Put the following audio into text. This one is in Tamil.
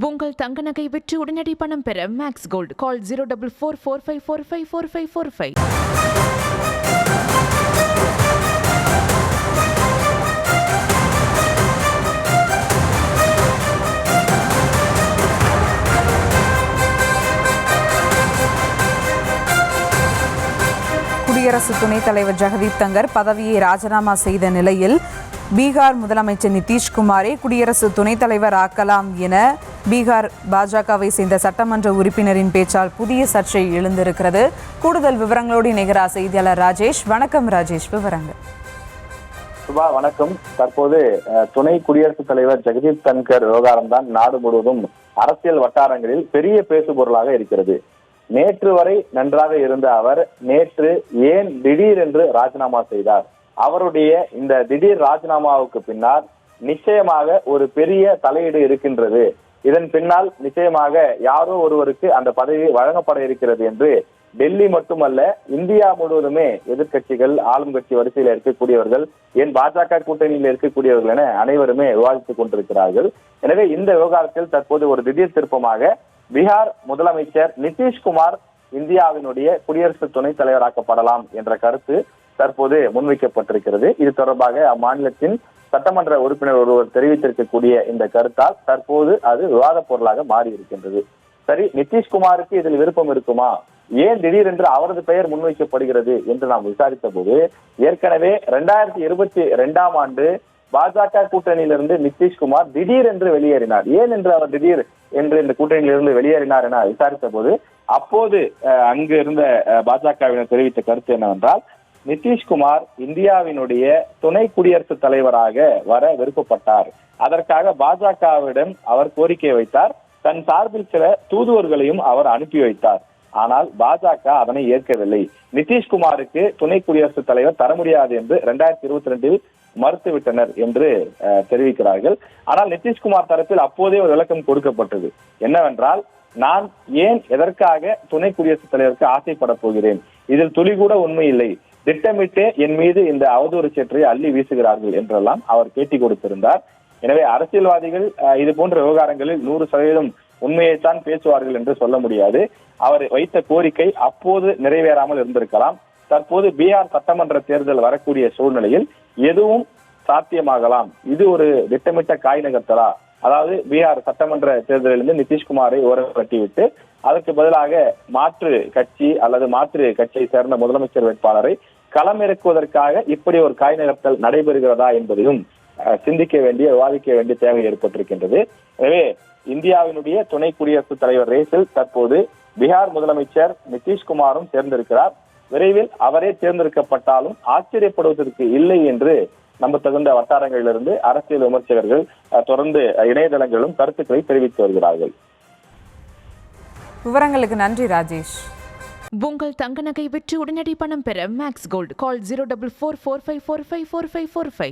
உங்கள் தங்க நகை விற்று உடனடி பணம் பெற மேக்ஸ் கோல்ட் கால் 04445454545. குடியரசு துணைத் தலைவர் ஜெகதீப் தங்கர் பதவியை ராஜினாமா செய்த நிலையில் பீகார் முதலமைச்சர் நிதிஷ்குமாரை குடியரசு துணைத் தலைவர் ஆக்கலாம் என பீகார் பாஜகவை சேர்ந்த சட்டமன்ற உறுப்பினரின் பேச்சால் புதிய சர்ச்சை எழுந்திருக்கிறது. கூடுதல் விவரங்களோடு இணைகிறார் செய்தியாளர் ராஜேஷ். வணக்கம் ராஜேஷ், விவரங்கள். சுபா வணக்கம். தற்போது துணை குடியரசுத் தலைவர் ஜெகதீப் தங்கர் விவகாரம் தான் நாடு முழுவதும் அரசியல் வட்டாரங்களில் பெரிய பேசுபொருளாக இருக்கிறது. நேற்று வரை நன்றாக இருந்த அவர் நேற்று ஏன் திடீரென்று ராஜினாமா செய்தார்? அவருடைய இந்த திடீர் ராஜினாமாவுக்கு பின்னால் நிச்சயமாக ஒரு பெரிய தலையீடு இருக்கின்றது. இதன் பின்னால் நிச்சயமாக யாரோ ஒருவருக்கு அந்த பதவி வழங்கப்பட இருக்கிறது என்று டெல்லி மட்டுமல்ல இந்தியா முழுவதுமே எதிர்கட்சிகள், ஆளும் கட்சி வரிசையில் இருக்கக்கூடியவர்கள், ஏன் பாஜக கூட்டணியில் இருக்கக்கூடியவர்கள் என அனைவருமே விவாதித்துக் கொண்டிருக்கிறார்கள். எனவே இந்த விவகாரத்தில் தற்போது ஒரு திடீர் திருப்பமாக பீகார் முதலமைச்சர் நிதிஷ்குமார் இந்தியாவினுடைய குடியரசு துணைத் தலைவராக்கப்படலாம் என்ற கருத்து தற்போது முன்வைக்கப்பட்டிருக்கிறது. இது தொடர்பாக அம்மாநிலத்தின் சட்டமன்ற உறுப்பினர் ஒருவர் தெரிவித்திருக்கக்கூடிய இந்த கருத்தால் தற்போது அது விவாத பொருளாக மாறி இருக்கின்றது. சரி, நிதிஷ்குமாருக்கு இதில் விருப்பம் இருக்குமா? ஏன் திடீரென்று அவரது பெயர் முன்வைக்கப்படுகிறது என்று நாம் விசாரித்த போது ஏற்கனவே 2022 ஆண்டு பாஜக கூட்டணியிலிருந்து நிதிஷ்குமார் திடீரென்று வெளியேறினார். ஏன் என்று அவர் திடீர் என்று இந்த கூட்டணியிலிருந்து வெளியேறினார் என விசாரித்த போது அப்போது அங்கு இருந்த பாஜகவினர் தெரிவித்த கருத்து என்னவென்றால், நிதிஷ்குமார் இந்தியாவினுடைய துணை குடியரசுத் தலைவராக வர விருப்பப்பட்டார். அதற்காக பாஜகவிடம் அவர் கோரிக்கை வைத்தார். தன் சார்பில் சில தூதுவர்களையும் அவர் அனுப்பி வைத்தார். ஆனால் பாஜக அதனை ஏற்கவில்லை. நிதிஷ்குமாருக்கு துணை குடியரசுத் தலைவர் தர முடியாது என்று 2022 மறுத்துவிட்டனர் என்று தெரிவிக்கிறார்கள். ஆனால் நிதிஷ்குமார் தரப்பில் அப்போதே ஒரு விளக்கம் கொடுக்கப்பட்டது. என்னவென்றால், நான் ஏன் எதற்காக துணை குடியரசுத் தலைவருக்கு ஆசைப்பட போகிறேன்? இதில் துளி கூட உண்மை இல்லை. திட்டமிட்டே என் மீது இந்த அவதூறு சேற்றை அள்ளி வீசுகிறார்கள் என்றெல்லாம் அவர் பேட்டி கொடுத்திருந்தார். எனவே அரசியல்வாதிகள் இது போன்ற விவகாரங்களில் 100% உண்மையைத்தான் பேசுவார்கள் என்று சொல்ல முடியாது. அவர் வைத்த கோரிக்கை அப்போது நிறைவேறாமல் இருந்திருக்கலாம். தற்போது பீகார் சட்டமன்ற தேர்தல் வரக்கூடிய சூழ்நிலையில் எதுவும் சாத்தியமாகலாம். இது ஒரு திட்டமிட்ட காய் நகர்த்தலா? அதாவது பீகார் சட்டமன்ற தேர்தலிலிருந்து நிதிஷ்குமாரை ஓரம் கட்டிவிட்டு அதற்கு பதிலாக மாற்று கட்சி அல்லது மாற்று கட்சியை சேர்ந்த முதலமைச்சர் வேட்பாளரை களமிறக்குவதற்காக இப்படி ஒரு காய் நகர்த்தல் நடைபெறுகிறதா என்பதையும் சிந்திக்க வேண்டிய, விவாதிக்க வேண்டிய தேவை ஏற்பட்டிருக்கின்றது. எனவே இந்தியாவினுடைய துணை குடியரசுத் தலைவர் ரேஸில் தற்போது பீகார் முதலமைச்சர் நிதிஷ்குமாரும் சேர்ந்திருக்கிறார். விரைவில் அவரே தேர்ந்தெடுக்கப்பட்டாலும் ஆச்சரியப்படுவதற்கு இல்லை என்று நம்பத்தகுந்த வட்டாரங்களிலிருந்து அரசியல் விமர்சகர்கள் தொடர்ந்து இணையதளங்களும் கருத்துக்களை தெரிவித்து வருகிறார்கள். விவரங்களுக்கு நன்றி ராஜேஷ். உங்கள் தங்க நகை விற்று உடனடி பணம் பெற மேக்ஸ் கோல்ட் கால் 04445454545.